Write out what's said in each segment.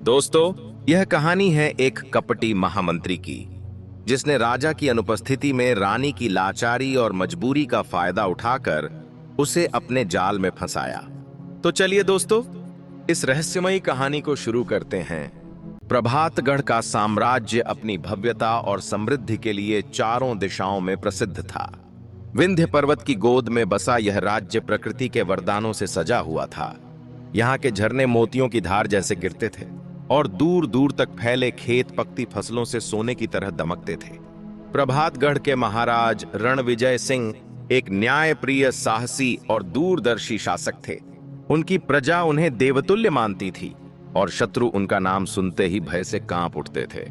दोस्तों, यह कहानी है एक कपटी महामंत्री की, जिसने राजा की अनुपस्थिति में रानी की लाचारी और मजबूरी का फायदा उठाकर उसे अपने जाल में फंसाया। तो चलिए दोस्तों, इस रहस्यमयी कहानी को शुरू करते हैं। प्रभातगढ़ का साम्राज्य अपनी भव्यता और समृद्धि के लिए चारों दिशाओं में प्रसिद्ध था। विंध्य पर्वत की गोद में बसा यह राज्य प्रकृति के वरदानों से सजा हुआ था। यहाँ के झरने मोतियों की धार जैसे गिरते थे और दूर दूर तक फैले खेत पकती फसलों से सोने की तरह दमकते थे। प्रभातगढ़ के महाराज रणविजय सिंह एक न्यायप्रिय, साहसी और दूरदर्शी शासक थे। उनकी प्रजा उन्हें देवतुल्य मानती थी और शत्रु उनका नाम सुनते ही भय से कांप उठते थे।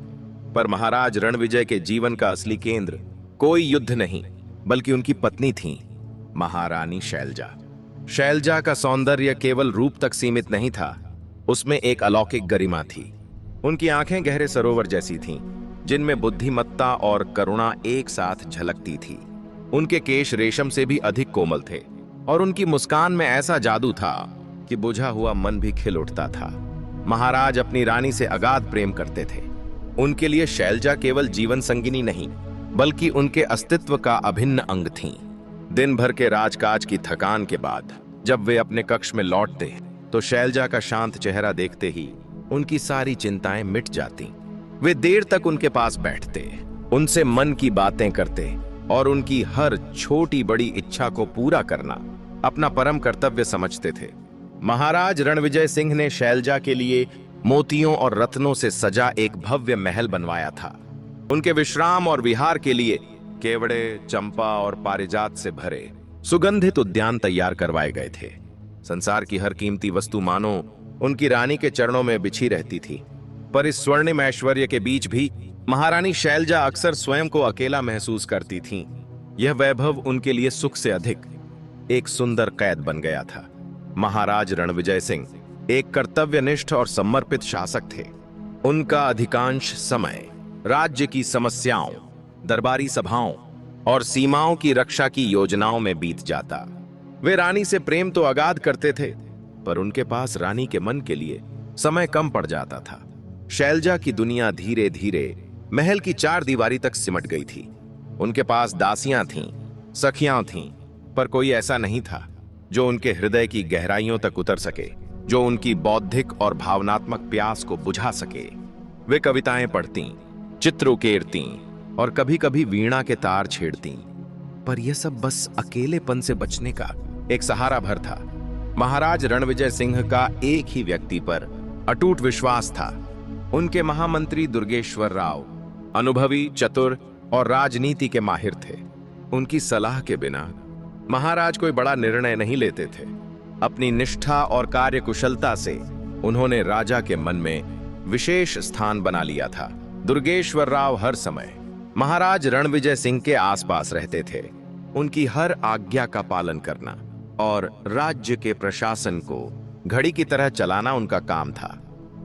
पर महाराज रणविजय के जीवन का असली केंद्र कोई युद्ध नहीं, बल्कि उनकी पत्नी थी, महारानी शैलजा। शैलजा का सौंदर्य केवल रूप तक सीमित नहीं था, उसमें एक अलौकिक गरिमा थी। उनकी आंखें गहरे सरोवर जैसी थीं, जिनमें बुद्धिमत्ता और करुणा एक साथ झलकती थी। उनके केश रेशम से भी अधिक कोमल थे और उनकी मुस्कान में ऐसा जादू था कि बुझा हुआ मन भी खिल उठता था। महाराज अपनी रानी से अगाध प्रेम करते थे। उनके लिए शैलजा केवल जीवन संगिनी नहीं, बल्कि उनके अस्तित्व का अभिन्न अंग थीं। दिन भर के राजकाज की थकान के बाद जब वे अपने कक्ष में लौटते तो शैलजा का शांत चेहरा देखते ही उनकी सारी चिंताएं मिट जाती। वे देर तक उनके पास बैठते, उनसे मन की बातें करते और उनकी हर छोटी बड़ी इच्छा को पूरा करना अपना परम कर्तव्य समझते थे। महाराज रणविजय सिंह ने शैलजा के लिए मोतियों और रत्नों से सजा एक भव्य महल बनवाया था। उनके विश्राम और विहार के लिए केवड़े, चंपा और पारिजात से भरे सुगंधित उद्यान तैयार करवाए गए थे। संसार की हर कीमती वस्तु मानो उनकी रानी के चरणों में बिछी रहती थी। पर इस स्वर्णिम ऐश्वर्य के बीच भी महारानी शैलजा अक्सर स्वयं को अकेला महसूस करती थीं। यह वैभव उनके लिए सुख से अधिक एक सुंदर कैद बन गया था। महाराज रणविजय सिंह एक कर्तव्यनिष्ठ और समर्पित शासक थे। उनका अधिकांश समय राज्य की समस्याओं, दरबारी सभाओं और सीमाओं की रक्षा की योजनाओं में बीत जाता। वे रानी से प्रेम तो अगाध करते थे, पर उनके पास रानी के मन के लिए समय कम पड़ जाता था। शैलजा की दुनिया धीरे धीरे महल की चार दीवारी तक सिमट गई थी। उनके पास दासियां थीं, सखियां थीं, पर कोई ऐसा नहीं था जो उनके हृदय की गहराइयों तक उतर सके, जो उनकी बौद्धिक और भावनात्मक प्यास को बुझा सके। वे कविताएं पढ़ती, चित्र उकेरती और कभी कभी वीणा के तार छेड़ती, पर यह सब बस अकेलेपन से बचने का एक सहारा भर था। महाराज रणविजय सिंह का एक ही व्यक्ति पर अटूट विश्वास था। उनके महामंत्री दुर्गेश्वर राव अनुभवी, चतुर और राजनीति के माहिर थे। उनकी सलाह के बिना महाराज कोई बड़ा निर्णय नहीं लेते थे। अपनी निष्ठा और कार्यकुशलता से उन्होंने राजा के मन में विशेष स्थान बना लिया था। दुर्गेश्वर राव हर समय महाराज रणविजय सिंह के आसपास रहते थे। उनकी हर आज्ञा का पालन करना और राज्य के प्रशासन को घड़ी की तरह चलाना उनका काम था।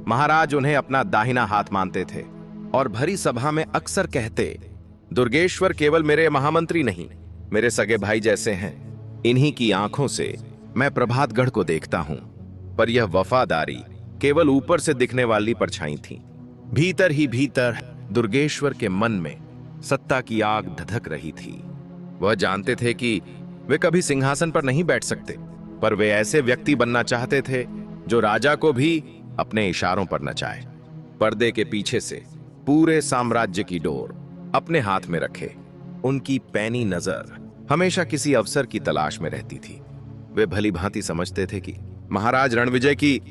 महाराज उन्हें अपना दाहिना हाथ मानते थे और भरी सभा में अक्सर कहते, दुर्गेश्वर केवल मेरे महामंत्री नहीं, मेरे सगे भाई जैसे हैं। इन्हीं की आंखों से मैं प्रभातगढ़ को देखता हूं। पर यह वफादारी केवल ऊपर से दिखने वाली परछाई थी। भीतर ही भीतर दुर्गेश्वर के मन में सत्ता की आग धधक रही थी। वह जानते थे कि वे कभी सिंहासन पर नहीं बैठ सकते, पर वे ऐसे व्यक्ति बनना चाहते थे जो राजा को भी अपने इशारों पर नचाए। पर्दे के पीछे से पूरे साम्राज्य की डोर अपने हाथ में रखे। उनकी पैनी नजर हमेशा किसी अवसर की तलाश में रहती थी। वे भली भांति समझते थे कि महाराज रणविजय की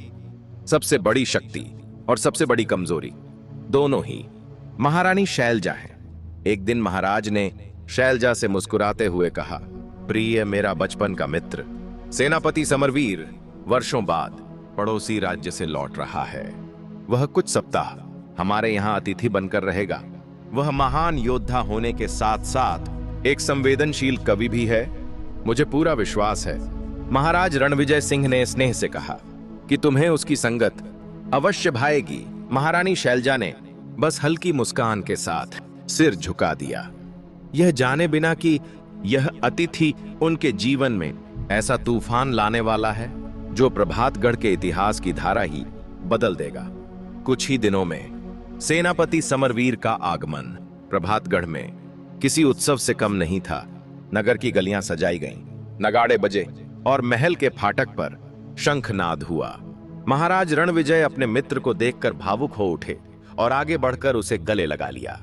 सबसे बड़ी शक्ति और सबसे बड़ी कमजोरी दोनों ही महारानी शैलजा है। एक दिन महाराज ने शैलजा से मुस्कुराते हुए कहा, प्रिय मेरा बचपन का मित्र, सेनापति समरवीर वर्षों बाद पड़ोसी राज्य से लौट रहा है। वह कुछ सप्ताह हमारे यहाँ अतिथि बनकर रहेगा। वह महान योद्धा होने के साथ साथ एक संवेदनशील कवि भी है। मुझे पूरा विश्वास है, महाराज रणविजय सिंह ने स्नेह से कहा, कि तुम्हें उसकी संगत अवश्य भाएगी। महारानी शैलजा ने बस हल्की मुस्कान के साथ सिर झुका दिया, यह जाने बिना कि यह अतिथि उनके जीवन में ऐसा तूफान लाने वाला है जो प्रभातगढ़ के इतिहास की धारा ही बदल देगा। कुछ ही दिनों में सेनापति समरवीर का आगमन प्रभातगढ़ में किसी उत्सव से कम नहीं था। नगर की गलियां सजाई गईं, नगाड़े बजे और महल के फाटक पर शंखनाद हुआ। महाराज रणविजय अपने मित्र को देखकर भावुक हो उठे और आगे बढ़कर उसे गले लगा लिया।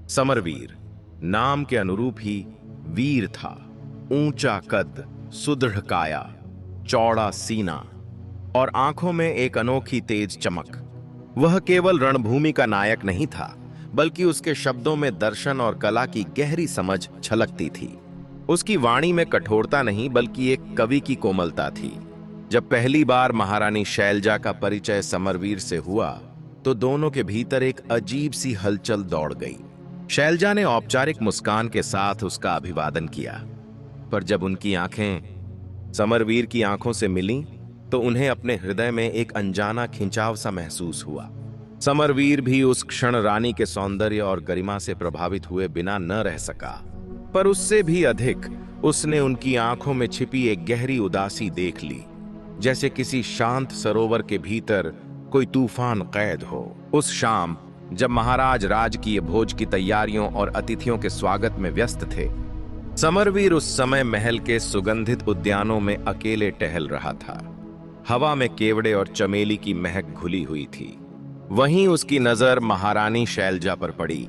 समरवीर नाम के अनुरूप ही वीर था। ऊंचा कद, सुदृढ़ काया, चौड़ा सीना और आंखों में एक अनोखी तेज चमक। वह केवल रणभूमि का नायक नहीं था, बल्कि उसके शब्दों में दर्शन और कला की गहरी समझ छलकती थी। उसकी वाणी में कठोरता नहीं, बल्कि एक कवि की कोमलता थी। जब पहली बार महारानी शैलजा का परिचय समरवीर से हुआ, तो दोनों के भीतर एक अजीब सी हलचल दौड़ गई। शैलजा ने औपचारिक मुस्कान के साथ उसका अभिवादन किया, पर जब उनकी आंखें समरवीर की आंखों से मिलीं, तो उन्हें अपने हृदय में एक अनजाना खिंचाव सा महसूस हुआ। समरवीर भी उस क्षण रानी के सौंदर्य और गरिमा से प्रभावित हुए बिना न रह सका, पर उससे भी अधिक उसने उनकी आंखों में छिपी एक गहरी उदासी देख ली, जैसे किसी शांत सरोवर के भीतर कोई तूफान कैद हो। उस शाम जब महाराज राजकीय भोज की तैयारियों और अतिथियों के स्वागत में व्यस्त थे, समरवीर उस समय महल के सुगंधित उद्यानों में अकेले टहल रहा था। हवा में केवड़े और चमेली की महक घुली हुई थी। वहीं उसकी नजर महारानी शैलजा पर पड़ी,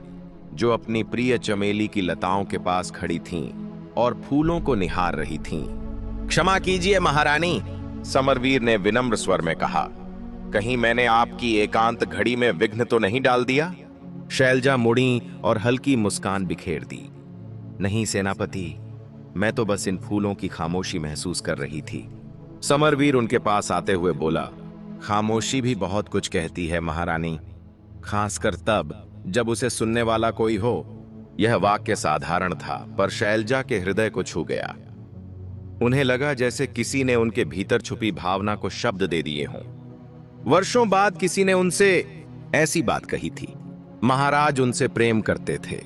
जो अपनी प्रिय चमेली की लताओं के पास खड़ी थीं और फूलों को निहार रही थीं। क्षमा कीजिए महारानी, समरवीर ने विनम्र स्वर में कहा। कहीं मैंने आपकी एकांत घड़ी में विघ्न तो नहीं डाल दिया? शैलजा मुड़ी और हल्की मुस्कान बिखेर दी। नहीं सेनापति, मैं तो बस इन फूलों की खामोशी महसूस कर रही थी। समरवीर उनके पास आते हुए बोला, खामोशी भी बहुत कुछ कहती है महारानी, खासकर तब जब उसे सुनने वाला कोई हो। यह वाक्य साधारण था, पर शैलजा के हृदय को छू गया। उन्हें लगा जैसे किसी ने उनके भीतर छुपी भावना को शब्द दे दिए हों। वर्षों बाद किसी ने उनसे ऐसी बात कही थी। महाराज उनसे प्रेम करते थे,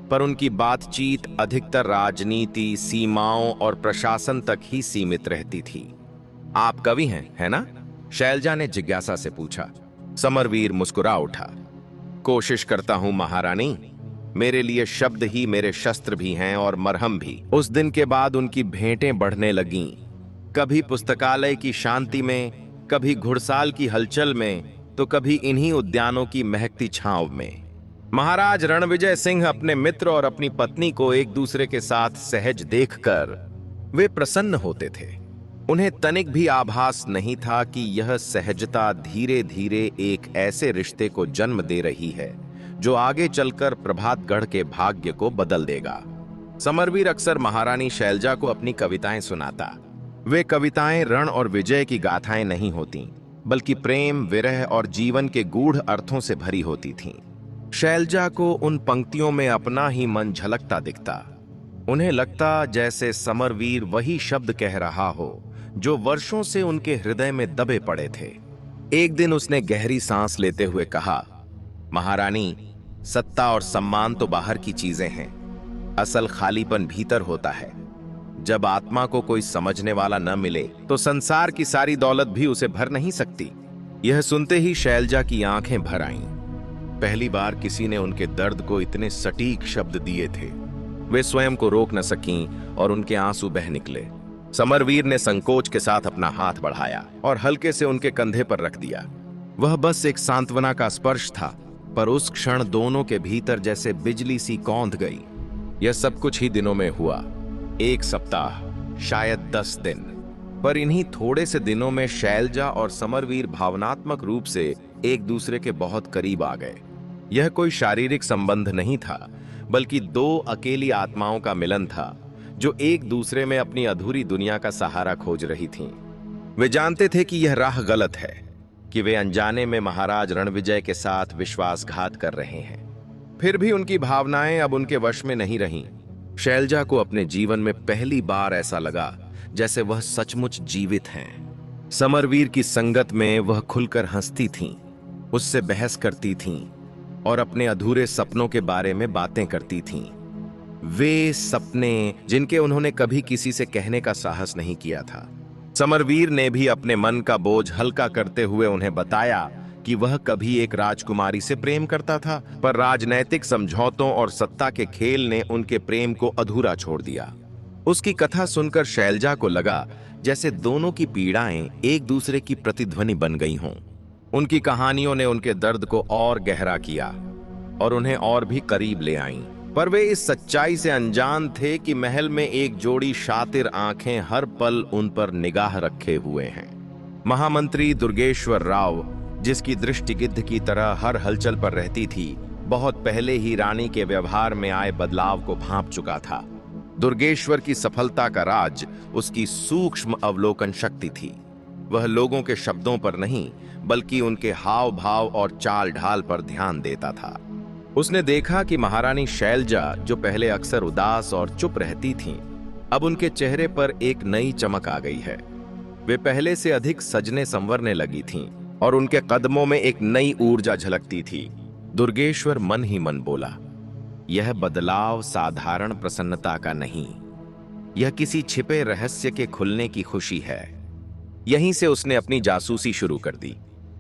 पर उनकी बातचीत अधिकतर राजनीति, सीमाओं और प्रशासन तक ही सीमित रहती थी। आप कवि हैं, है ना? शैलजा ने जिज्ञासा से पूछा। समरवीर मुस्कुरा उठा। कोशिश करता हूं महारानी, मेरे लिए शब्द ही मेरे शस्त्र भी हैं और मरहम भी। उस दिन के बाद उनकी भेंटें बढ़ने लगीं, कभी पुस्तकालय की शांति में, कभी घुड़साल की हलचल में, तो कभी इन्हीं उद्यानों की महकती छांव में। महाराज रणविजय सिंह अपने मित्र और अपनी पत्नी को एक दूसरे के साथ सहज देखकर वे प्रसन्न होते थे। उन्हें तनिक भी आभास नहीं था कि यह सहजता धीरे धीरे एक ऐसे रिश्ते को जन्म दे रही है जो आगे चलकर प्रभातगढ़ के भाग्य को बदल देगा। समरवीर अक्सर महारानी शैलजा को अपनी कविताएं सुनाता। वे कविताएं रण और विजय की गाथाएं नहीं होतीं, बल्कि प्रेम, विरह और जीवन के गूढ़ अर्थों से भरी होती थीं। शैलजा को उन पंक्तियों में अपना ही मन झलकता दिखता। उन्हें लगता जैसे समरवीर वही शब्द कह रहा हो जो वर्षों से उनके हृदय में दबे पड़े थे। एक दिन उसने गहरी सांस लेते हुए कहा, महारानी, सत्ता और सम्मान तो बाहर की चीजें हैं, असल खालीपन भीतर होता है। जब आत्मा को कोई समझने वाला न मिले, तो संसार की सारी दौलत भी उसे भर नहीं सकती। यह सुनते ही शैलजा की आंखें भर आईं। पहली बार किसी ने उनके दर्द को इतने सटीक शब्द दिए थे। वे स्वयं को रोक न सकीं और उनके आंसू बह निकले। समरवीर ने संकोच के साथ अपना हाथ बढ़ाया और हल्के से उनके कंधे पर रख दिया। वह बस एक सांत्वना का स्पर्श था, पर उस क्षण दोनों के भीतर जैसे बिजली सी कौंध गई। यह सब कुछ ही दिनों में हुआ, 1 सप्ताह, शायद 10 दिन। पर इन्हीं थोड़े से दिनों में शैलजा और समरवीर भावनात्मक रूप से एक दूसरे के बहुत करीब आ गए। यह कोई शारीरिक संबंध नहीं था, बल्कि 2 अकेली आत्माओं का मिलन था, जो एक दूसरे में अपनी अधूरी दुनिया का सहारा खोज रही थीं। वे जानते थे कि यह राह गलत है, कि वे अनजाने में महाराज रणविजय के साथ विश्वासघात कर रहे हैं। फिर भी उनकी भावनाएं अब उनके वश में नहीं रहीं। शैलजा को अपने जीवन में पहली बार ऐसा लगा जैसे वह सचमुच जीवित हैं। समरवीर की संगत में वह खुलकर हंसती थीं, उससे बहस करती थीं और अपने अधूरे सपनों के बारे में बातें करती थीं। वे सपने जिनके उन्होंने कभी किसी से कहने का साहस नहीं किया था। समरवीर ने भी अपने मन का बोझ हल्का करते हुए उन्हें बताया कि वह कभी एक राजकुमारी से प्रेम करता था, पर राजनैतिक समझौतों और सत्ता के खेल ने उनके प्रेम को अधूरा छोड़ दिया। उसकी कथा सुनकर शैलजा को लगा जैसे दोनों की पीड़ाएं एक दूसरे की प्रतिध्वनि बन गई हों। उनकी कहानियों ने उनके दर्द को और गहरा किया और उन्हें और भी करीब ले आईं। पर वे इस सच्चाई से अनजान थे कि महल में एक जोड़ी शातिर आंखें हर पल उन पर निगाह रखे हुए हैं। महामंत्री दुर्गेश्वर राव, जिसकी दृष्टि गिद्ध की तरह हर हलचल पर रहती थी, बहुत पहले ही रानी के व्यवहार में आए बदलाव को भांप चुका था। दुर्गेश्वर की सफलता का राज उसकी सूक्ष्म अवलोकन शक्ति थी। वह लोगों के शब्दों पर नहीं, बल्कि उनके हाव भाव और चाल ढाल पर ध्यान देता था। उसने देखा कि महारानी शैलजा, जो पहले अक्सर उदास और चुप रहती थीं, अब उनके चेहरे पर एक नई चमक आ गई है। वे पहले से अधिक सजने संवरने लगी थीं और उनके कदमों में एक नई ऊर्जा झलकती थी। दुर्गेश्वर मन ही मन बोला, यह बदलाव साधारण प्रसन्नता का नहीं, यह किसी छिपे रहस्य के खुलने की खुशी है। यहीं से उसने अपनी जासूसी शुरू कर दी।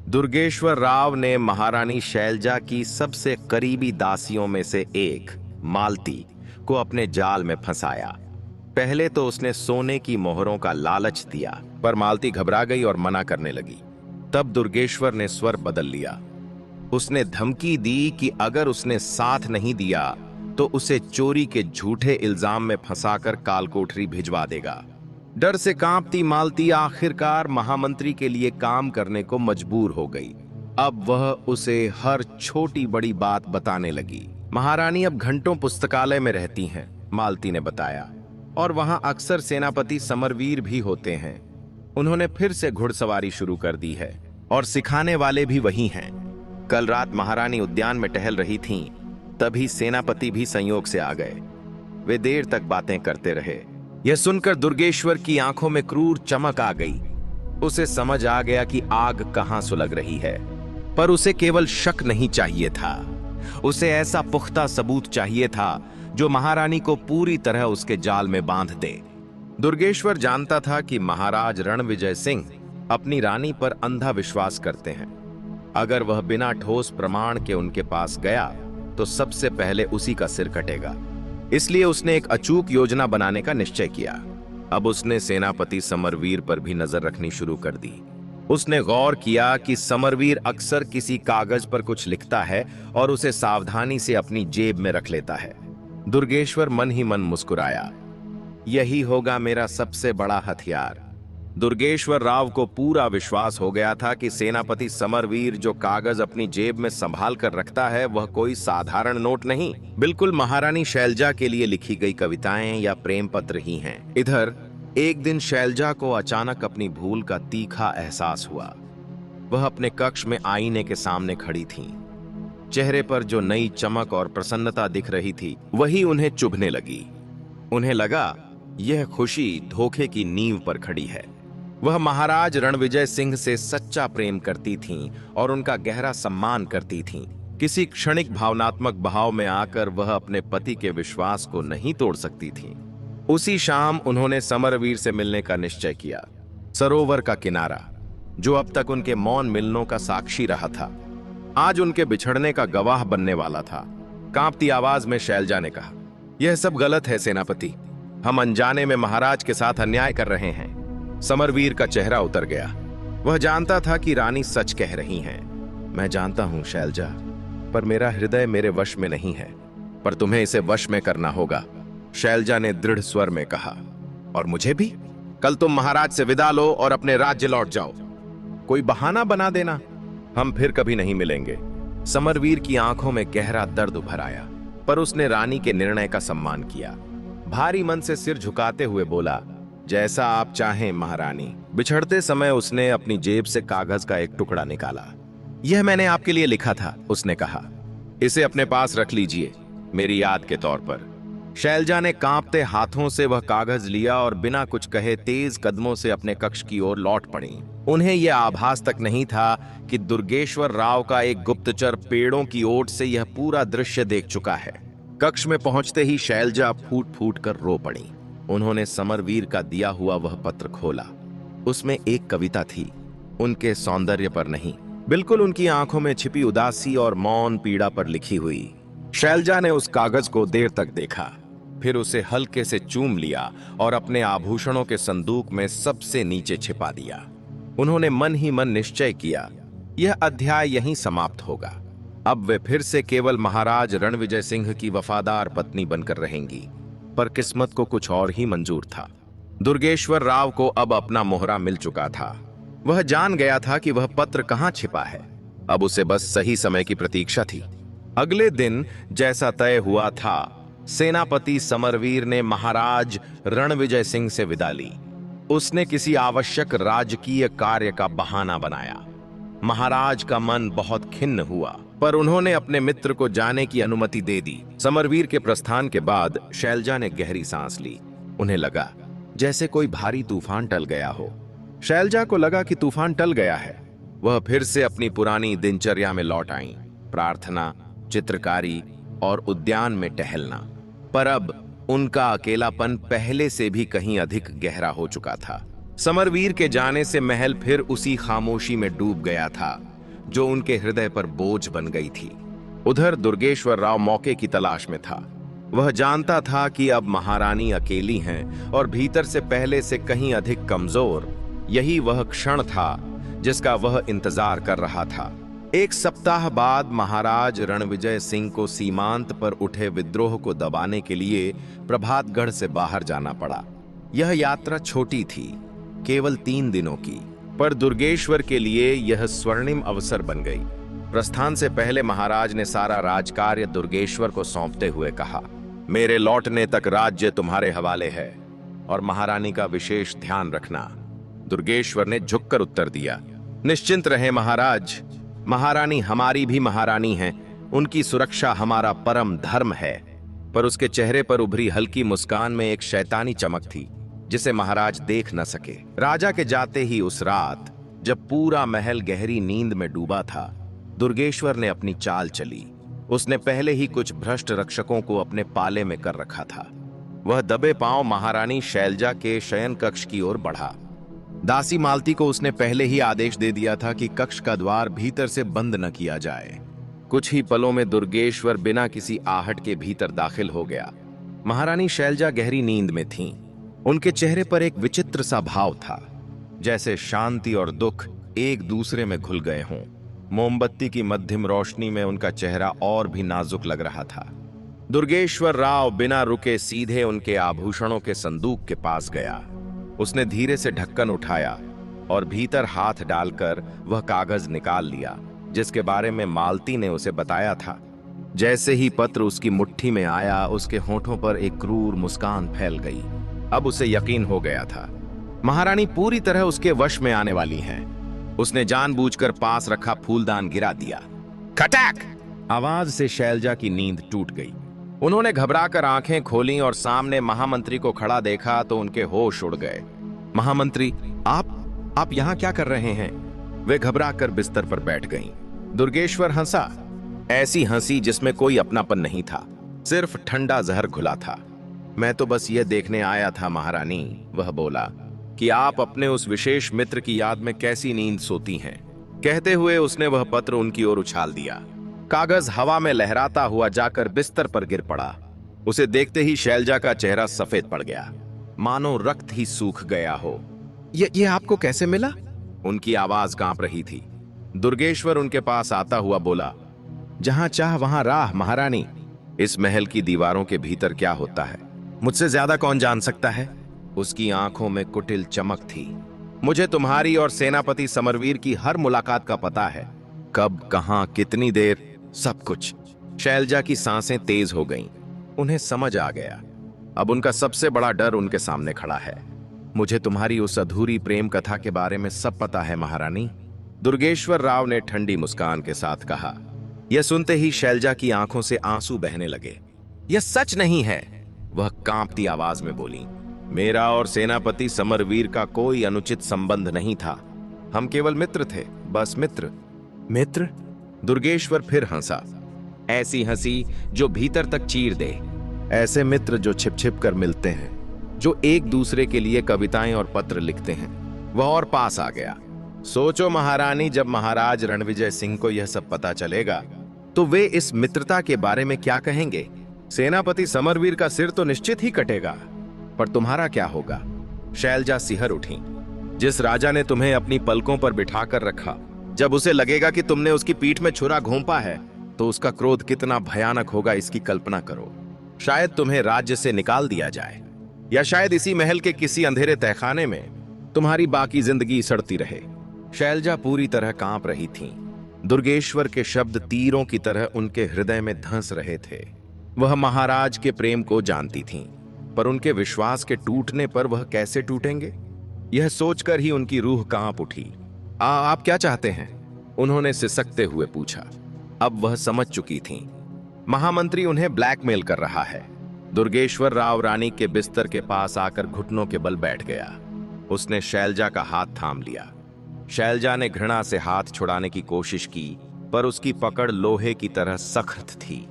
दुर्गेश्वर राव ने महारानी शैलजा की सबसे करीबी दासियों में से एक, मालती, को अपने जाल में फंसाया। पहले तो उसने सोने की मोहरों का लालच दिया, पर मालती घबरा गई और मना करने लगी। तब दुर्गेश्वर ने स्वर बदल लिया। उसने धमकी दी कि अगर उसने साथ नहीं दिया तो उसे चोरी के झूठे इल्जाम में फंसाकर कालकोठरी भिजवा देगा। डर से कांपती मालती आखिरकार महामंत्री के लिए काम करने को मजबूर हो गई। अब वह उसे हर छोटी बड़ी बात बताने लगी। महारानी अब घंटों पुस्तकालय में रहती हैं, मालती ने बताया, और वहां अक्सर सेनापति समरवीर भी होते हैं। उन्होंने फिर से घुड़सवारी शुरू कर दी है और सिखाने वाले भी वही हैं। कल रात महारानी उद्यान में टहल रही थीं, तभी सेनापति भी संयोग से आ गए। वे देर तक बातें करते रहे। यह सुनकर दुर्गेश्वर की आंखों में क्रूर चमक आ गई। उसे समझ आ गया कि आग कहां सुलग रही है, पर उसे केवल शक नहीं चाहिए था। उसे ऐसा पुख्ता सबूत चाहिए था जो महारानी को पूरी तरह उसके जाल में बांध दे। दुर्गेश्वर जानता था कि महाराज रणविजय सिंह अपनी रानी पर अंधा विश्वास करते हैं। अगर वह बिना ठोस प्रमाण के उनके पास गया तो सबसे पहले उसी का सिर कटेगा। इसलिए उसने एक अचूक योजना बनाने का निश्चय किया। अब उसने सेनापति समरवीर पर भी नजर रखनी शुरू कर दी। उसने गौर किया कि समरवीर अक्सर किसी कागज पर कुछ लिखता है और उसे सावधानी से अपनी जेब में रख लेता है। दुर्गेश्वर मन ही मन मुस्कुराया, यही होगा मेरा सबसे बड़ा हथियार। दुर्गेश्वर राव को पूरा विश्वास हो गया था कि सेनापति समरवीर जो कागज अपनी जेब में संभाल कर रखता है, वह कोई साधारण नोट नहीं, बिल्कुल महारानी शैलजा के लिए लिखी गई कविताएं या प्रेम पत्र ही हैं। इधर एक दिन शैलजा को अचानक अपनी भूल का तीखा एहसास हुआ। वह अपने कक्ष में आईने के सामने खड़ी थीं। चेहरे पर जो नई चमक और प्रसन्नता दिख रही थी, वही उन्हें चुभने लगी। उन्हें लगा यह खुशी धोखे की नींव पर खड़ी है। वह महाराज रणविजय सिंह से सच्चा प्रेम करती थीं और उनका गहरा सम्मान करती थीं। किसी क्षणिक भावनात्मक बहाव में आकर वह अपने पति के विश्वास को नहीं तोड़ सकती थीं। उसी शाम उन्होंने समरवीर से मिलने का निश्चय किया। सरोवर का किनारा, जो अब तक उनके मौन मिलनों का साक्षी रहा था, आज उनके बिछड़ने का गवाह बनने वाला था। कांपती आवाज में शैलजा ने कहा, यह सब गलत है सेनापति, हम अनजाने में महाराज के साथ अन्याय कर रहे हैं। समरवीर का चेहरा उतर गया। वह जानता था कि रानी सच कह रही हैं। मैं जानता हूं शैलजा, पर मेरा हृदय मेरे वश में नहीं है, पर तुम्हें इसे वश में करना होगा, शैलजा ने दृढ़ स्वर में कहा। और मुझे भी? कल तुम महाराज से विदा लो और अपने राज्य लौट जाओ। कोई बहाना बना देना, हम फिर कभी नहीं मिलेंगे। समरवीर की आंखों में गहरा दर्द उभर आया, पर उसने रानी के निर्णय का सम्मान किया। भारी मन से सिर झुकाते हुए बोला, जैसा आप चाहें महारानी। बिछड़ते समय उसने अपनी जेब से कागज का एक टुकड़ा निकाला। यह मैंने आपके लिए लिखा था, उसने कहा, इसे अपने पास रख लीजिए, मेरी याद के तौर पर। शैलजा ने कांपते हाथों से वह कागज लिया और बिना कुछ कहे तेज कदमों से अपने कक्ष की ओर लौट पड़ी। उन्हें यह आभास तक नहीं था कि दुर्गेश्वर राव का एक गुप्तचर पेड़ों की ओट से यह पूरा दृश्य देख चुका है। कक्ष में पहुंचते ही शैलजा फूट फूट कर रो पड़ी। उन्होंने समरवीर का दिया हुआ वह पत्र खोला। उसमें एक कविता थी, उनके सौंदर्य पर नहीं, बिल्कुल उनकी आंखों में छिपी उदासी और मौन पीड़ा पर लिखी हुई। शैलजा ने उस कागज को देर तक देखा, फिर उसे हल्के से चूम लिया और अपने आभूषणों के संदूक में सबसे नीचे छिपा दिया। उन्होंने मन ही मन निश्चय किया, यह अध्याय यहीं समाप्त होगा। अब वे फिर से केवल महाराज रणविजय सिंह की वफादार पत्नी बनकर रहेंगी। पर किस्मत को कुछ और ही मंजूर था। दुर्गेश्वर राव को अब अपना मोहरा मिल चुका था। वह जान गया था कि वह पत्र कहां छिपा है। अब उसे बस सही समय की प्रतीक्षा थी। अगले दिन जैसा तय हुआ था, सेनापति समरवीर ने महाराज रणविजय सिंह से विदा ली। उसने किसी आवश्यक राजकीय कार्य का बहाना बनाया। महाराज का मन बहुत खिन्न हुआ, पर उन्होंने अपने मित्र को जाने की अनुमति दे दी। समरवीर के प्रस्थान के बाद शैलजा ने गहरी सांस ली। उन्हें लगा जैसे कोई भारी तूफान टल गया हो। शैलजा को लगा कि तूफान टल गया है। वह फिर से अपनी पुरानी दिनचर्या में लौट आईं, प्रार्थना, चित्रकारी और उद्यान में टहलना। पर अब उनका अकेलापन पहले से भी कहीं अधिक गहरा हो चुका था। समरवीर के जाने से महल फिर उसी खामोशी में डूब गया था जो उनके हृदय पर बोझ बन गई थी। उधर दुर्गेश्वर राव मौके की तलाश में था। वह जानता था कि अब महारानी अकेली हैं और भीतर से पहले से कहीं अधिक कमजोर। यही वह क्षण था जिसका वह इंतजार कर रहा था। 1 सप्ताह बाद महाराज रणविजय सिंह को सीमांत पर उठे विद्रोह को दबाने के लिए प्रभातगढ़ से बाहर जाना पड़ा। यह यात्रा छोटी थी, केवल 3 दिनों की, पर दुर्गेश्वर के लिए यह स्वर्णिम अवसर बन गई। प्रस्थान से पहले महाराज ने सारा राजकार्य दुर्गेश्वर को सौंपते हुए कहा, मेरे लौटने तक राज्य तुम्हारे हवाले है और महारानी का विशेष ध्यान रखना। दुर्गेश्वर ने झुककर उत्तर दिया, निश्चिंत रहे महाराज, महारानी हमारी भी महारानी हैं, उनकी सुरक्षा हमारा परम धर्म है। पर उसके चेहरे पर उभरी हल्की मुस्कान में एक शैतानी चमक थी जिसे महाराज देख न सके। राजा के जाते ही उस रात, जब पूरा महल गहरी नींद में डूबा था, दुर्गेश्वर ने अपनी चाल चली। उसने पहले ही कुछ भ्रष्ट रक्षकों को अपने पाले में कर रखा था। वह दबे पांव महारानी शैलजा के शयन कक्ष की ओर बढ़ा। दासी मालती को उसने पहले ही आदेश दे दिया था कि कक्ष का द्वार भीतर से बंद न किया जाए। कुछ ही पलों में दुर्गेश्वर बिना किसी आहट के भीतर दाखिल हो गया। महारानी शैलजा गहरी नींद में थीं। उनके चेहरे पर एक विचित्र सा भाव था, जैसे शांति और दुख एक दूसरे में घुल गए हों। मोमबत्ती की मध्यम रोशनी में उनका चेहरा और भी नाजुक लग रहा था। दुर्गेश्वर राव बिना रुके सीधे उनके आभूषणों के संदूक के पास गया। उसने धीरे से ढक्कन उठाया और भीतर हाथ डालकर वह कागज निकाल लिया जिसके बारे में मालती ने उसे बताया था। जैसे ही पत्र उसकी मुट्ठी में आया, उसके होठों पर एक क्रूर मुस्कान फैल गई। अब उसे यकीन हो गया था, महारानी पूरी तरह उसके वश में आने वाली हैं। उसने जानबूझकर पास रखा फूलदान गिरा दिया। खटक! आवाज से शैलजा की नींद टूट गई। उन्होंने घबराकर आंखें खोलीं और सामने महामंत्री को खड़ा देखा तो उनके होश उड़ गए। महामंत्री, आप यहां क्या कर रहे हैं? वे घबराकर बिस्तर पर बैठ गईं। दुर्गेश्वर हंसा, ऐसी हंसी जिसमें कोई अपनापन नहीं था, सिर्फ ठंडा जहर घुला था। मैं तो बस यह देखने आया था महारानी, वह बोला, कि आप अपने उस विशेष मित्र की याद में कैसी नींद सोती हैं। कहते हुए उसने वह पत्र उनकी ओर उछाल दिया। कागज हवा में लहराता हुआ जाकर बिस्तर पर गिर पड़ा। उसे देखते ही शैलजा का चेहरा सफेद पड़ गया, मानो रक्त ही सूख गया हो। ये आपको कैसे मिला? उनकी आवाज कांप रही थी। दुर्गेश्वर उनके पास आता हुआ बोला, जहां चाह वहां राह महारानी। इस महल की दीवारों के भीतर क्या होता है, मुझसे ज्यादा कौन जान सकता है? उसकी आंखों में कुटिल चमक थी। मुझे तुम्हारी और सेनापति समरवीर की हर मुलाकात का पता है, कब, कहां, कितनी देर, सब कुछ। शैलजा की सांसें तेज हो गईं। उन्हें समझ आ गया, अब उनका सबसे बड़ा डर उनके सामने खड़ा है। मुझे तुम्हारी उस अधूरी प्रेम कथा के बारे में सब पता है महारानी, दुर्गेश्वर राव ने ठंडी मुस्कान के साथ कहा। यह सुनते ही शैलजा की आंखों से आंसू बहने लगे। यह सच नहीं है, वह कांपती आवाज में बोली। मेरा और सेनापति समरवीर का कोई अनुचित संबंध नहीं था। हम केवल मित्र थे, बस मित्र। मित्र? दुर्गेश्वर फिर हंसा, ऐसी हंसी जो भीतर तक चीर दे। ऐसे मित्र जो छिप छिप कर मिलते हैं, जो एक दूसरे के लिए कविताएं और पत्र लिखते हैं। वह और पास आ गया। सोचो महारानी, जब महाराज रणविजय सिंह को यह सब पता चलेगा तो वे इस मित्रता के बारे में क्या कहेंगे। सेनापति समरवीर का सिर तो निश्चित ही कटेगा, पर तुम्हारा क्या होगा। शैलजा सिहर उठी। जिस राजा ने तुम्हें अपनी पलकों पर बिठाकर रखा, जब उसे लगेगा कि तुमने उसकी पीठ में छुरा घोंपा है तो उसका क्रोध कितना भयानक होगा, इसकी कल्पना करो। शायद तुम्हें राज्य से निकाल दिया जाए, या शायद इसी महल के किसी अंधेरे तहखाने में तुम्हारी बाकी जिंदगी सड़ती रहे। शैलजा पूरी तरह कांप रही थीं। दुर्गेश्वर के शब्द तीरों की तरह उनके हृदय में धंस रहे थे। वह महाराज के प्रेम को जानती थीं, पर उनके विश्वास के टूटने पर वह कैसे टूटेंगे, यह सोचकर ही उनकी रूह कांप उठी। आप क्या चाहते हैं? उन्होंने सिसकते हुए पूछा। अब वह समझ चुकी थीं। महामंत्री उन्हें ब्लैकमेल कर रहा है। दुर्गेश्वर राव रानी के बिस्तर के पास आकर घुटनों के बल बैठ गया। उसने शैलजा का हाथ थाम लिया। शैलजा ने घृणा से हाथ छुड़ाने की कोशिश की, पर उसकी पकड़ लोहे की तरह सख्त थी।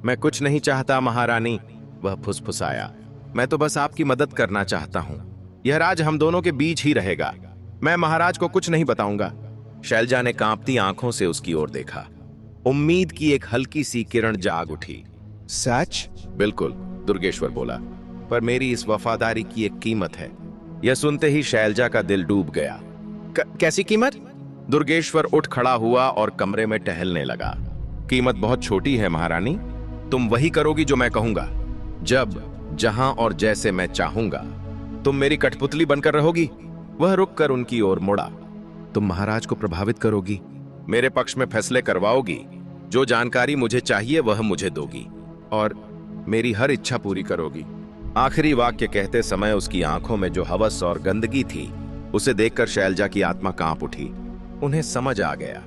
मैं कुछ नहीं चाहता महारानी, वह फुसफुसाया। मैं तो बस आपकी मदद करना चाहता हूं। यह राज हम दोनों के बीच ही रहेगा। मैं महाराज को कुछ नहीं बताऊंगा। शैलजा ने कांपती आंखों से उसकी ओर देखा। उम्मीद की एक हल्की सी किरण जाग उठी। सच? बिल्कुल, दुर्गेश्वर बोला, पर मेरी इस वफादारी की एक कीमत है। यह सुनते ही शैलजा का दिल डूब गया। कैसी कीमत? दुर्गेश्वर उठ खड़ा हुआ और कमरे में टहलने लगा। कीमत बहुत छोटी है महारानी। तुम वही करोगी जो मैं कहूंगा। जब, जहां और जैसे मैं चाहूंगा। तुम मेरी कठपुतली बनकर रहोगी। वह रुककर उनकी ओर मुड़ा। तुम महाराज को प्रभावित करोगी, मेरे पक्ष में फैसले करवाओगी, जो जानकारी मुझे चाहिए वह मुझे दोगी, और मेरी हर इच्छा पूरी करोगी। आखिरी वाक्य कहते समय उसकी आंखों में जो हवस और गंदगी थी, उसे देखकर शैलजा की आत्मा कांप उठी। उन्हें समझ आ गया,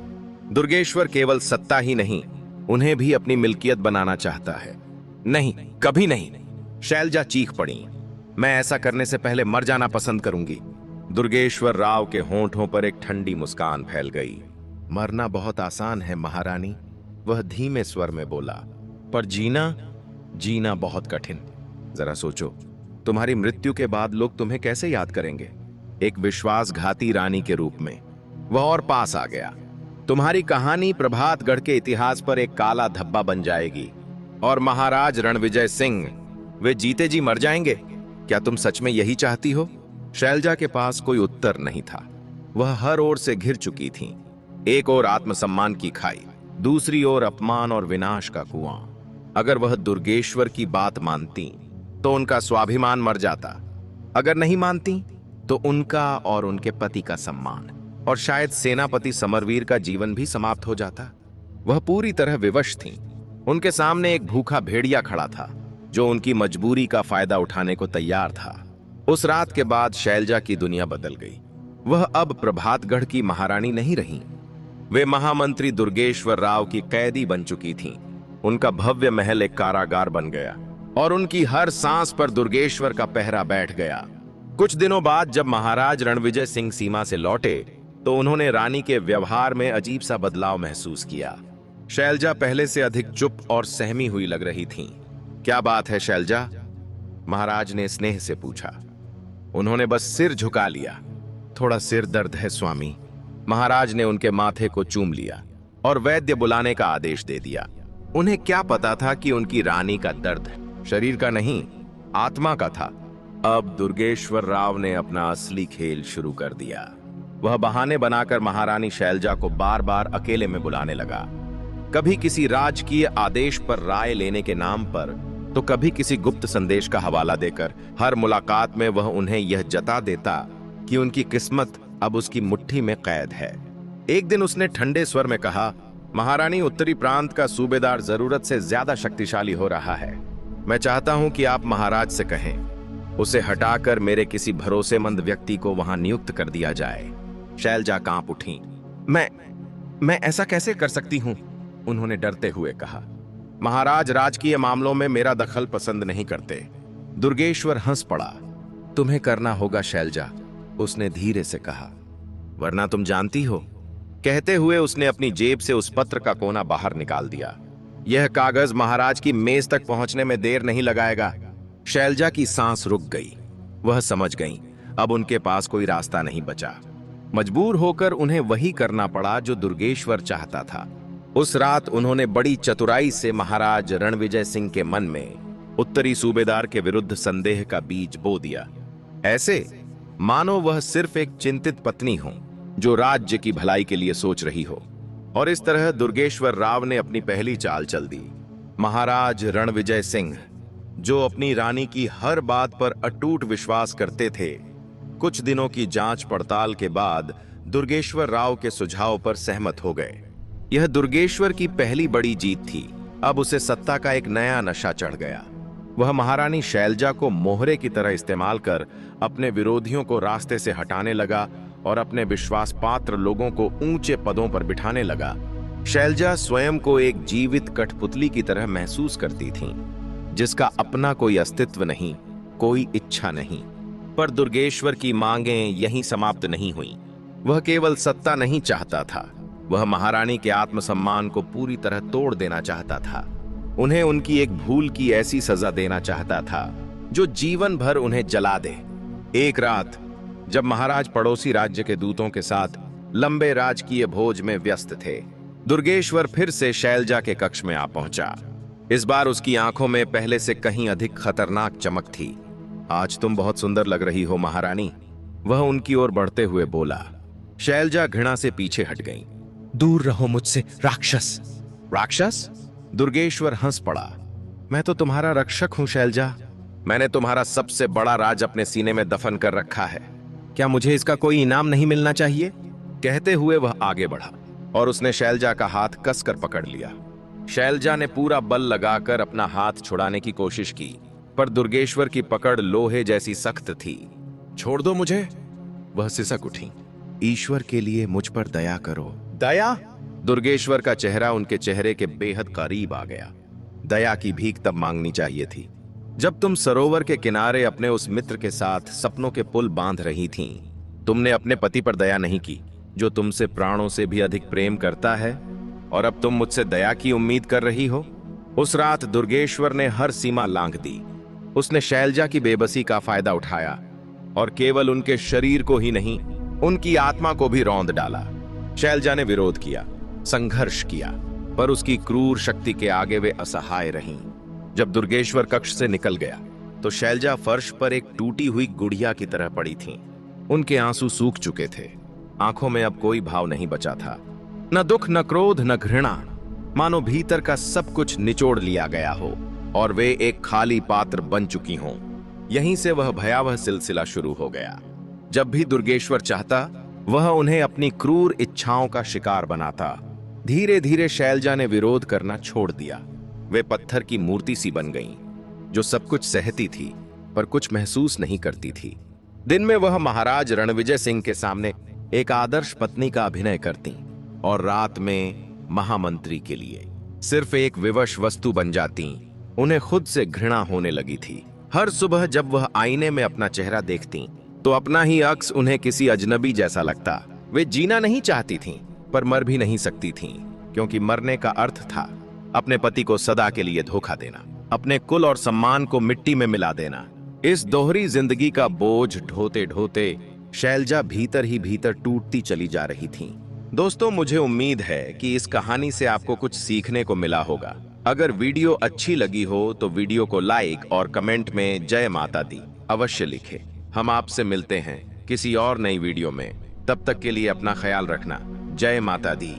दुर्गेश्वर केवल सत्ता ही नहीं, उन्हें भी अपनी मिल्कियत बनाना चाहता है। नहीं, कभी नहीं। शैलजा चीख पड़ी। मैं ऐसा करने से पहले मर जाना पसंद करूंगी। दुर्गेश्वर राव के होंठों पर एक ठंडी मुस्कान फैल गई। मरना बहुत आसान है महारानी, वह धीमे स्वर में बोला, पर जीना बहुत कठिन। जरा सोचो, तुम्हारी मृत्यु के बाद लोग तुम्हें कैसे याद करेंगे? एक विश्वासघाती रानी के रूप में। वह और पास आ गया। तुम्हारी कहानी प्रभातगढ़ के इतिहास पर एक काला धब्बा बन जाएगी, और महाराज रणविजय सिंह, वे जीते जी मर जाएंगे। क्या तुम सच में यही चाहती हो? शैलजा के पास कोई उत्तर नहीं था। वह हर ओर से घिर चुकी थीं। एक ओर आत्मसम्मान की खाई, दूसरी ओर अपमान और विनाश का कुआं। अगर वह दुर्गेश्वर की बात मानती तो उनका स्वाभिमान मर जाता, अगर नहीं मानती तो उनका और उनके पति का सम्मान, और शायद सेनापति समरवीर का जीवन भी समाप्त हो जाता। वह पूरी तरह विवश थीं। उनके सामने एक भूखा भेड़िया खड़ा था, जो उनकी मजबूरी का फायदा उठाने को तैयार था। उस रात के बाद शैलजा की दुनिया बदल गई। वह अब प्रभातगढ़ की महारानी नहीं रही। वे महामंत्री दुर्गेश्वर राव की कैदी बन चुकी थीं। उनका भव्य महल एक कारागार बन गया, और उनकी हर सांस पर दुर्गेश्वर का पहरा बैठ गया। कुछ दिनों बाद जब महाराज रणविजय सिंह सीमा से लौटे, तो उन्होंने रानी के व्यवहार में अजीब सा बदलाव महसूस किया। शैलजा पहले से अधिक चुप और सहमी हुई लग रही थीं। क्या बात है शैलजा? महाराज ने स्नेह से पूछा। उन्होंने बस सिर झुका लिया। थोड़ा सिर दर्द है स्वामी। महाराज ने उनके माथे को चूम लिया और वैद्य बुलाने का आदेश दे दिया। उन्हें क्या पता था कि उनकी रानी का दर्द शरीर का नहीं, आत्मा का था। अब दुर्गेश्वर राव ने अपना असली खेल शुरू कर दिया। वह बहाने बनाकर महारानी शैलजा को बार बार अकेले में बुलाने लगा। कभी किसी राजकीय आदेश पर राय लेने के नाम पर, तो कभी किसी गुप्त संदेश का हवाला देकर। हर मुलाकात में वह उन्हें यह जता देता कि उनकी किस्मत अब उसकी मुट्ठी में कैद है। एक दिन उसने ठंडे स्वर में कहा, महारानी, उत्तरी प्रांत का सूबेदार जरूरत से ज्यादा शक्तिशाली हो रहा है। मैं चाहता हूं कि आप महाराज से कहें, उसे हटाकर मेरे किसी भरोसेमंद व्यक्ति को वहां नियुक्त कर दिया जाए। शैलजा कांप उठी। मैं ऐसा कैसे कर सकती हूं? उन्होंने डरते हुए कहा। महाराज राजकीय मामलों में मेरा दखल पसंद नहीं करते। दुर्गेश्वर हंस पड़ा। तुम्हें करना होगा शैलजा, उसने धीरे से कहा, वरना तुम जानती हो। कहते हुए उसने अपनी जेब से उस पत्र का कोना बाहर निकाल दिया। यह कागज महाराज की मेज तक पहुंचने में देर नहीं लगाएगा। शैलजा की सांस रुक गई। वह समझ गई, अब उनके पास कोई रास्ता नहीं बचा। मजबूर होकर उन्हें वही करना पड़ा जो दुर्गेश्वर चाहता था। उस रात उन्होंने बड़ी चतुराई से महाराज रणविजय सिंह के मन में उत्तरी सूबेदार के विरुद्ध संदेह का बीज बो दिया, ऐसे मानो वह सिर्फ एक चिंतित पत्नी हो जो राज्य की भलाई के लिए सोच रही हो। और इस तरह दुर्गेश्वर राव ने अपनी पहली चाल चल दी। महाराज रणविजय सिंह, जो अपनी रानी की हर बात पर अटूट विश्वास करते थे, कुछ दिनों की जांच पड़ताल के बाद दुर्गेश्वर राव के सुझाव पर सहमत हो गए। यह दुर्गेश्वर की पहली बड़ी जीत थी। अब उसे सत्ता का एक नया नशा चढ़ गया। वह महारानी शैलजा को मोहरे की तरह इस्तेमाल कर अपने विरोधियों को रास्ते से हटाने लगा और अपने विश्वास पात्र लोगों को ऊंचे पदों पर बिठाने लगा। शैलजा स्वयं को एक जीवित कठपुतली की तरह महसूस करती थीं, जिसका अपना कोई अस्तित्व नहीं, कोई इच्छा नहीं। पर दुर्गेश्वर की मांगें यहीं समाप्त नहीं हुईं। वह केवल सत्ता नहीं चाहता था, वह महारानी के आत्मसम्मान को पूरी तरह तोड़ देना चाहता था। उन्हें उनकी एक भूल की ऐसी सजा देना चाहता था जो जीवन भर उन्हें जला दे। एक रात जब महाराज पड़ोसी राज्य के दूतों के साथ लंबे राजकीय भोज में व्यस्त थे, दुर्गेश्वर फिर से शैलजा के कक्ष में आ पहुंचा। इस बार उसकी आंखों में पहले से कहीं अधिक खतरनाक चमक थी। आज तुम बहुत सुंदर लग रही हो महारानी, वह उनकी ओर बढ़ते हुए बोला। शैलजा घृणा से पीछे हट गई। दूर रहो मुझसे राक्षस। राक्षस? दुर्गेश्वर हंस पड़ा। मैं तो तुम्हारा रक्षक हूं शैलजा। मैंने तुम्हारा सबसे बड़ा राज अपने सीने में दफन कर रखा है। क्या मुझे इसका कोई इनाम नहीं मिलना चाहिए? कहते हुए वह आगे बढ़ा और उसने शैलजा का हाथ कसकर पकड़ लिया। शैलजा ने पूरा बल लगाकर अपना हाथ छुड़ाने की कोशिश की, पर दुर्गेश्वर की पकड़ लोहे जैसी सख्त थी। छोड़ दो मुझे, वह सिसक उठी। ईश्वर के लिए मुझ पर दया करो। दया? दुर्गेश्वर का चेहरा उनके चेहरे के बेहद करीब आ गया। दया की भीख तब मांगनी चाहिए थी जब तुम सरोवर के किनारे अपने उस मित्र के साथ सपनों के पुल बांध रही थीं। तुमने अपने पति पर दया नहीं की, जो तुमसे प्राणों से भी अधिक प्रेम करता है, और अब तुम मुझसे दया की उम्मीद कर रही हो। उस रात दुर्गेश्वर ने हर सीमा लांघ दी। उसने शैलजा की बेबसी का फायदा उठाया और केवल उनके शरीर को ही नहीं, उनकी आत्मा को भी रौंद डाला। शैलजा ने विरोध किया, संघर्ष किया, पर उसकी क्रूर शक्ति के आगे वे असहाय रहीं। जब दुर्गेश्वर कक्ष से निकल गया तो शैलजा फर्श पर एक टूटी हुई गुड़िया की तरह पड़ी थीं। उनके आंसू सूख चुके थे, आंखों में अब कोई भाव नहीं बचा था, न दुख, न क्रोध, न घृणा। मानो भीतर का सब कुछ निचोड़ लिया गया हो और वे एक खाली पात्र बन चुकी हों। यहीं से वह भयावह सिलसिला शुरू हो गया। जब भी दुर्गेश्वर चाहता, वह उन्हें अपनी क्रूर इच्छाओं का शिकार बनाता। धीरे धीरे शैलजा ने विरोध करना छोड़ दिया। वे पत्थर की मूर्ति सी बन गईं, जो सब कुछ सहती थी पर कुछ महसूस नहीं करती थी। दिन में वह महाराज रणविजय सिंह के सामने एक आदर्श पत्नी का अभिनय करती और रात में महामंत्री के लिए सिर्फ एक विवश वस्तु बन जाती। उन्हें खुद से घृणा होने लगी थी। हर सुबह जब वह आईने में अपना चेहरा देखती तो अपना ही अक्स उन्हें किसी अजनबी जैसा लगता। वे जीना नहीं चाहती थीं, पर मर भी नहीं सकती थीं, क्योंकि मरने का अर्थ था अपने पति को सदा के लिए धोखा देना, अपने कुल और सम्मान को मिट्टी में मिला देना। इस दोहरी जिंदगी का बोझ ढोते ढोते शैलजा भीतर ही भीतर टूटती चली जा रही थी। दोस्तों, मुझे उम्मीद है कि इस कहानी से आपको कुछ सीखने को मिला होगा। अगर वीडियो अच्छी लगी हो तो वीडियो को लाइक और कमेंट में जय माता दी अवश्य लिखें। हम आपसे मिलते हैं किसी और नई वीडियो में। तब तक के लिए अपना ख्याल रखना। जय माता दी।